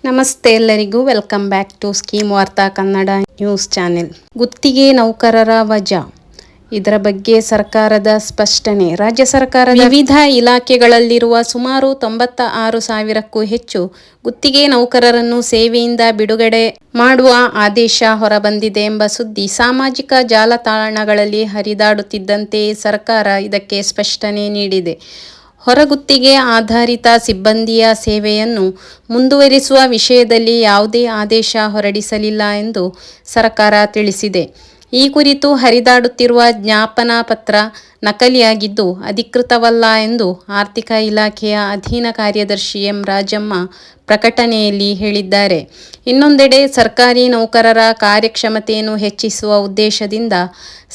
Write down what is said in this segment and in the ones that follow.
ನಮಸ್ತೆ ಎಲ್ಲರಿಗೂ welcome back to scheme ವಾರ್ತಾ ಕನ್ನಡ ನ್ಯೂಸ್ ಚಾನೆಲ್. ಗುತ್ತಿಗೆ ನೌಕರರ ವಜಾ, ಇದರ ಬಗ್ಗೆ ಸರ್ಕಾರದ ಸ್ಪಷ್ಟನೆ. ರಾಜ್ಯ ಸರ್ಕಾರದ ವಿವಿಧ ಇಲಾಖೆಗಳಲ್ಲಿರುವ ಸುಮಾರು 96,000ಕ್ಕೂ ಹೆಚ್ಚು ಗುತ್ತಿಗೆ ನೌಕರರನ್ನು ಸೇವೆಯಿಂದ ಬಿಡುಗಡೆ ಮಾಡುವ ಆದೇಶ ಹೊರಬಂದಿದೆ ಎಂಬ ಸುದ್ದಿ ಸಾಮಾಜಿಕ ಜಾಲತಾಣಗಳಲ್ಲಿ ಹರಿದಾಡುತ್ತಿದ್ದಂತೆಯೇ ಸರ್ಕಾರ ಇದಕ್ಕೆ ಸ್ಪಷ್ಟನೆ ನೀಡಿದೆ. ಹೊರಗುತ್ತಿಗೆ ಆಧಾರಿತ ಸಿಬ್ಬಂದಿಯ ಸೇವೆಯನ್ನು ಮುಂದುವರಿಸುವ ವಿಷಯದಲ್ಲಿ ಯಾವುದೇ ಆದೇಶ ಹೊರಡಿಸಲಿಲ್ಲ ಎಂದು ಸರ್ಕಾರ ತಿಳಿಸಿದೆ. ಈ ಕುರಿತು ಹರಿದಾಡುತ್ತಿರುವ ಜ್ಞಾಪನಾ ಪತ್ರ ನಕಲಿಯಾಗಿದ್ದು ಅಧಿಕೃತವಲ್ಲ ಎಂದು ಆರ್ಥಿಕ ಇಲಾಖೆಯ ಅಧೀನ ಕಾರ್ಯದರ್ಶಿ ಎಂ. ರಾಜಮ್ಮ ಪ್ರಕಟಣೆಯಲ್ಲಿ ಹೇಳಿದ್ದಾರೆ. ಇನ್ನೊಂದೆಡೆ ಸರ್ಕಾರಿ ನೌಕರರ ಕಾರ್ಯಕ್ಷಮತೆಯನ್ನು ಹೆಚ್ಚಿಸುವ ಉದ್ದೇಶದಿಂದ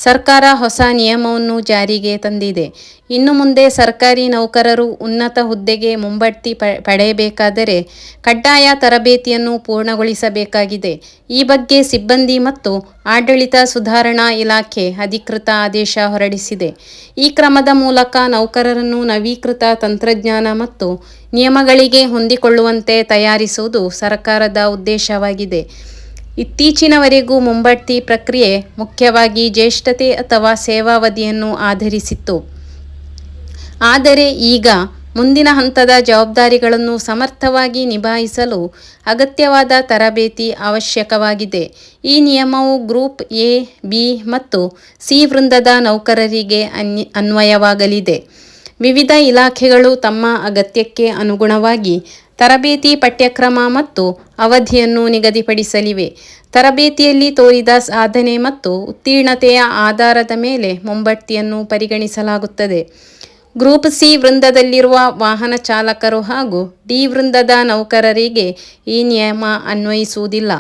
ಸರ್ಕಾರ ಹೊಸ ನಿಯಮವನ್ನು ಜಾರಿಗೆ ತಂದಿದೆ. ಇನ್ನು ಮುಂದೆ ಸರ್ಕಾರಿ ನೌಕರರು ಉನ್ನತ ಹುದ್ದೆಗೆ ಮುಂಬಡ್ತಿ ಪಡೆಯಬೇಕಾದರೆ ಕಡ್ಡಾಯ ತರಬೇತಿಯನ್ನು ಪೂರ್ಣಗೊಳಿಸಬೇಕಾಗಿದೆ. ಈ ಬಗ್ಗೆ ಸಿಬ್ಬಂದಿ ಮತ್ತು ಆಡಳಿತ ಸುಧಾರಣಾ ಇಲಾಖೆ ಅಧಿಕೃತ ಆದೇಶ ಹೊರಡಿಸಿದೆ. ಈ ಕ್ರಮದ ಮೂಲಕ ನೌಕರರನ್ನು ನವೀಕೃತ ತಂತ್ರಜ್ಞಾನ ಮತ್ತು ನಿಯಮಗಳಿಗೆ ಹೊಂದಿಕೊಳ್ಳುವಂತೆ ತಯಾರಿಸುವುದು ಸರ್ಕಾರದ ಉದ್ದೇಶವಾಗಿದೆ. ಇತ್ತೀಚಿನವರೆಗೂ ಮುಂಬಡ್ತಿ ಪ್ರಕ್ರಿಯೆ ಮುಖ್ಯವಾಗಿ ಜ್ಯೇಷ್ಠತೆ ಅಥವಾ ಸೇವಾವಧಿಯನ್ನು ಆಧರಿಸಿತ್ತು. ಆದರೆ ಈಗ ಮುಂದಿನ ಹಂತದ ಜವಾಬ್ದಾರಿಗಳನ್ನು ಸಮರ್ಥವಾಗಿ ನಿಭಾಯಿಸಲು ಅಗತ್ಯವಾದ ತರಬೇತಿ ಅವಶ್ಯಕವಾಗಿದೆ. ಈ ನಿಯಮವು ಗ್ರೂಪ್ ಎ, ಬಿ ಮತ್ತು ಸಿ ವೃಂದದ ನೌಕರರಿಗೆ ಅನ್ವಯವಾಗಲಿದೆ. ವಿವಿಧ ಇಲಾಖೆಗಳು ತಮ್ಮ ಅಗತ್ಯಕ್ಕೆ ಅನುಗುಣವಾಗಿ ತರಬೇತಿ ಪಠ್ಯಕ್ರಮ ಮತ್ತು ಅವಧಿಯನ್ನು ನಿಗದಿಪಡಿಸಲಿವೆ. ತರಬೇತಿಯಲ್ಲಿ ತೋರಿದ ಸಾಧನೆ ಮತ್ತು ಉತ್ತೀರ್ಣತೆಯ ಆಧಾರದ ಮೇಲೆ ಮುಂಬಡ್ತಿಯನ್ನು ಪರಿಗಣಿಸಲಾಗುತ್ತದೆ. ಗ್ರೂಪ್ ಸಿ ವೃಂದದಲ್ಲಿರುವ ವಾಹನ ಚಾಲಕರು ಹಾಗೂ ಡಿ ವೃಂದದ ನೌಕರರಿಗೆ ಈ ನಿಯಮ ಅನ್ವಯಿಸುವುದಿಲ್ಲ.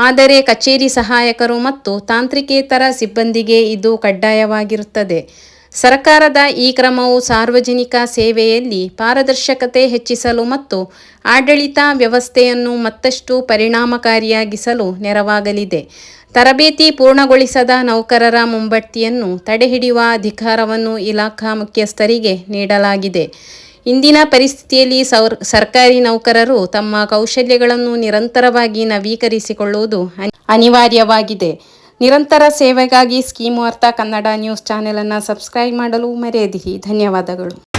ಆದರೆ ಕಚೇರಿ ಸಹಾಯಕರು ಮತ್ತು ತಾಂತ್ರಿಕೇತರ ಸಿಬ್ಬಂದಿಗೆ ಇದು ಕಡ್ಡಾಯವಾಗಿರುತ್ತದೆ. ಸರ್ಕಾರದ ಈ ಕ್ರಮವು ಸಾರ್ವಜನಿಕ ಸೇವೆಯಲ್ಲಿ ಪಾರದರ್ಶಕತೆ ಹೆಚ್ಚಿಸಲು ಮತ್ತು ಆಡಳಿತ ವ್ಯವಸ್ಥೆಯನ್ನು ಮತ್ತಷ್ಟು ಪರಿಣಾಮಕಾರಿಯಾಗಿಸಲು ನೆರವಾಗಲಿದೆ. ತರಬೇತಿ ಪೂರ್ಣಗೊಳಿಸದ ನೌಕರರ ಮುಂಬಡ್ತಿಯನ್ನು ತಡೆಹಿಡಿಯುವ ಅಧಿಕಾರವನ್ನು ಇಲಾಖಾ ಮುಖ್ಯಸ್ಥರಿಗೆ ನೀಡಲಾಗಿದೆ. ಇಂದಿನ ಪರಿಸ್ಥಿತಿಯಲ್ಲಿ ಸರ್ಕಾರಿ ನೌಕರರು ತಮ್ಮ ಕೌಶಲ್ಯಗಳನ್ನು ನಿರಂತರವಾಗಿ ನವೀಕರಿಸಿಕೊಳ್ಳುವುದು ಅನಿವಾರ್ಯವಾಗಿದೆ. ನಿರಂತರ ಸೇವೆಗಾಗಿ ಸ್ಕೀಮ್ ವಾರ್ತಾ ಕನ್ನಡ ನ್ಯೂಸ್ ಚಾನೆಲ್ ಅನ್ನು ಸಬ್ಸ್ಕ್ರೈಬ್ ಮಾಡಲು ಮರೆಯದಿರಿ. ಧನ್ಯವಾದಗಳು.